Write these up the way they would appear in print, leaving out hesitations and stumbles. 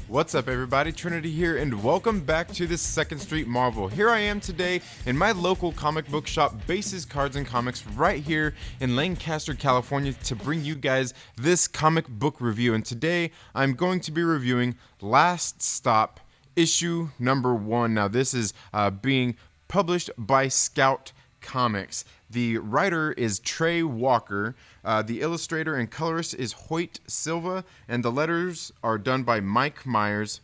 What's up, everybody? Trinity here, and welcome back to the Second Street Marvel. Here I am today in my local comic book shop, Bases Cards and Comics, right here in Lancaster, California, to bring you guys this comic book review. And today, I'm going to be reviewing Last Stop, issue number 1. Now, this is being published by Scout Comics. The writer is Trey Walker, the illustrator and colorist is Hoyt Silva, and the letters are done by Micah Myers,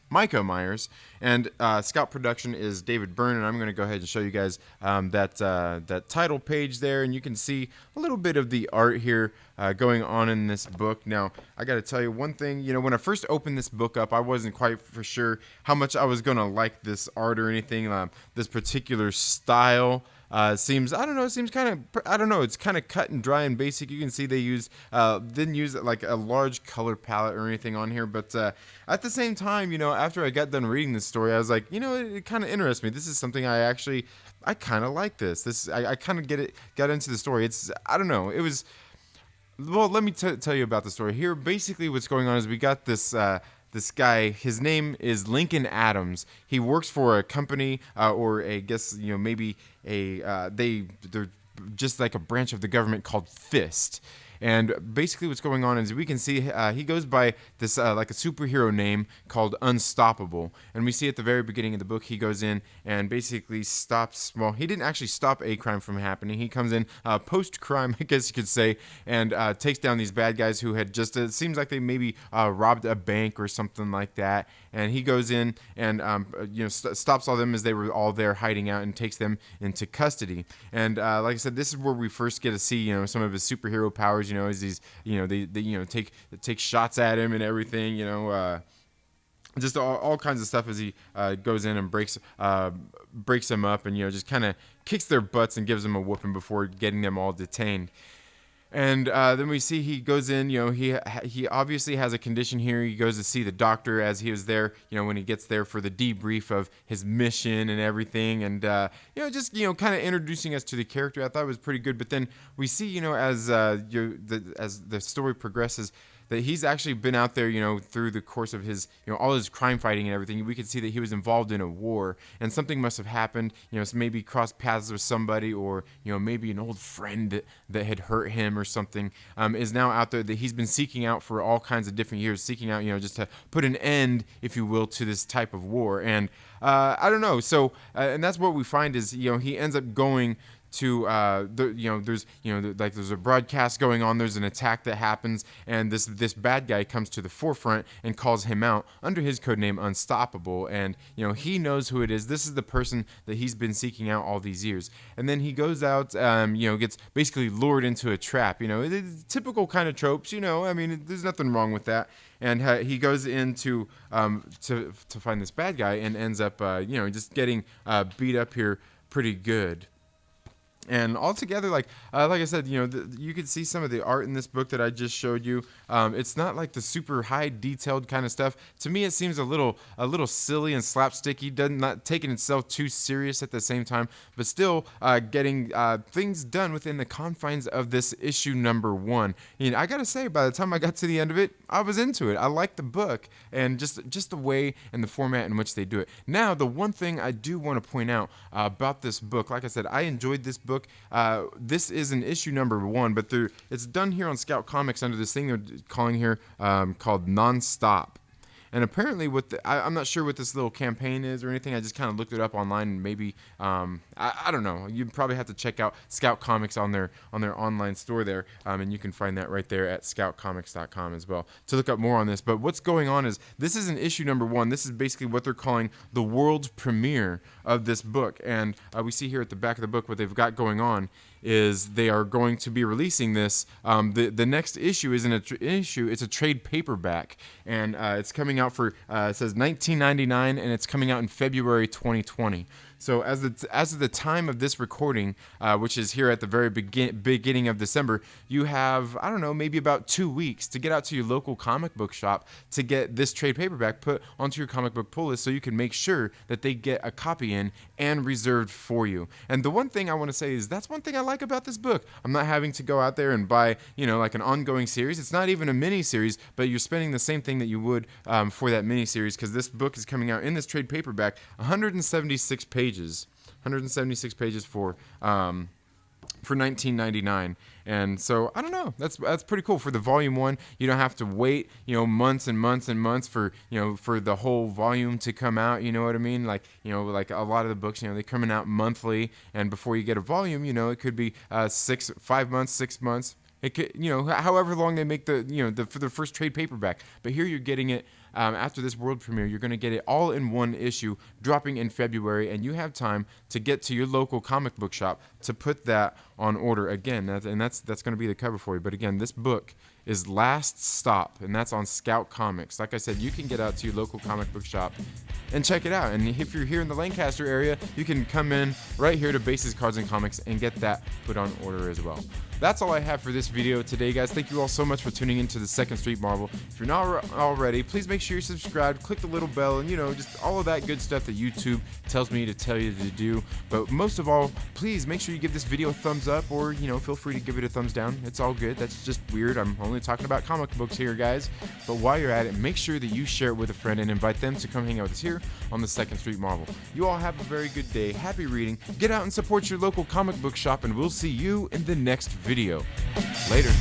and Scout production is David Byrne. And I'm going to go ahead and show you guys that title page there, and you can see a little bit of the art here going on in this book. Now, I got to tell you one thing. You know, when I first opened this book up, I wasn't quite for sure how much I was going to like this art or anything. This particular style. Seems, I don't know, it seems kind of, I don't know, it's kind of cut and dry and basic. You can see they didn't use like a large color palette or anything on here, but at the same time, you know, after I got done reading this story, I was like, you know, it kind of interests me. This is something I kind of like this. I kind of got into the story. I don't know, it was, well, let me tell you about the story here. Basically, what's going on is we got this guy, his name is Lincoln Adams. He works for a company, or I guess, you know, maybe they're just like a branch of the government called Fist. And basically what's going on is we can see he goes by this like a superhero name called Unstoppable. And we see at the very beginning of the book, he goes in and basically stops, well, he didn't actually stop a crime from happening. He comes in post-crime, I guess you could say, and takes down these bad guys who had just, it seems like they maybe robbed a bank or something like that. And he goes in and you know, stops all them as they were all there hiding out, and takes them into custody. And like I said, this is where we first get to see, you know, some of his superhero powers. You know, as these, you know, they you know, take shots at him and everything. You know, just all kinds of stuff as he goes in and breaks them up, and, you know, just kind of kicks their butts and gives them a whooping before getting them all detained. And then we see he goes in, you know, he obviously has a condition here. He goes to see the doctor as he was there, you know, when he gets there for the debrief of his mission and everything. And, you know, just, you know, kind of introducing us to the character. I thought it was pretty good. But then we see, you know, as the story progresses, that he's actually been out there, you know, through the course of his, you know, all his crime fighting and everything. We could see that he was involved in a war, and something must have happened, you know, so maybe crossed paths with somebody, or, you know, maybe an old friend that had hurt him or something, is now out there that he's been seeking out for all kinds of different years, seeking out, you know, just to put an end, if you will, to this type of war. And I don't know. So, and that's what we find is, you know, he ends up going to there's a broadcast going on, there's an attack that happens, and this bad guy comes to the forefront and calls him out under his codename Unstoppable. And, you know, he knows who it is. This is the person that he's been seeking out all these years. And then he goes out, you know, gets basically lured into a trap. You know, it's typical kind of tropes, you know, I mean, there's nothing wrong with that. And he goes in to find this bad guy, and ends up you know, just getting beat up here pretty good. And altogether, like I said, you know, you could see some of the art in this book that I just showed you. It's not like the super high detailed kind of stuff. To me, it seems a little silly and slapsticky, not taking itself too serious at the same time, but still getting things done within the confines of this issue number 1. You know, I gotta say, by the time I got to the end of it, I was into it. I liked the book, and just the way and the format in which they do it. Now, the one thing I do want to point out about this book, like I said, I enjoyed this book. This is an issue number 1, but it's done here on Scout Comics under this thing they're calling here called Nonstop. And apparently, I'm not sure what this little campaign is or anything. I just kind of looked it up online, and maybe I don't know. You probably have to check out Scout Comics on their online store there, and you can find that right there at scoutcomics.com as well to look up more on this. But what's going on is this is an issue number 1. This is basically what they're calling the world premiere of this book, and we see here at the back of the book what they've got going on is they are going to be releasing this. The next issue isn't an issue; it's a trade paperback, and it's coming out for it says $19.99, and it's coming out in February 2020. So as of the time of this recording, which is here at the very beginning of December, you have, I don't know, maybe about 2 weeks to get out to your local comic book shop to get this trade paperback put onto your comic book pull list so you can make sure that they get a copy in and reserved for you. And the one thing I want to say is that's one thing I like about this book. I'm not having to go out there and buy, like an ongoing series. It's not even a mini series, but you're spending the same thing that you would for that mini series, because this book is coming out in this trade paperback, 176 pages. 176 pages for $19.99. And so I don't know, that's pretty cool. For the volume 1, you don't have to wait months and months and months for for the whole volume to come out. You know what I mean? Like like a lot of the books, they're coming out monthly, and before you get a volume, it could be 5 months, 6 months. It could, however long they make for the first trade paperback. But here you're getting it after this world premiere. You're going to get it all in one issue, dropping in February, and you have time to get to your local comic book shop to put that on order. Again, that's going to be the cover for you. But again, this book is Last Stop, and that's on Scout Comics. Like I said, you can get out to your local comic book shop and check it out. And if you're here in the Lancaster area, you can come in right here to Bases Cards and Comics and get that put on order as well. That's all I have for this video today, guys. Thank you all so much for tuning into the Second Street Marvel. If you're not already, please make sure you're subscribed, click the little bell, and just all of that good stuff that YouTube tells me to tell you to do. But most of all, please make sure you give this video a thumbs up, or feel free to give it a thumbs down. It's all good. That's just weird. I'm only talking about comic books here, guys. But while you're at it, make sure that you share it with a friend and invite them to come hang out with us here on the Second Street Marvel. You all have a very good day. Happy reading. Get out and support your local comic book shop, and we'll see you in the next video. Later.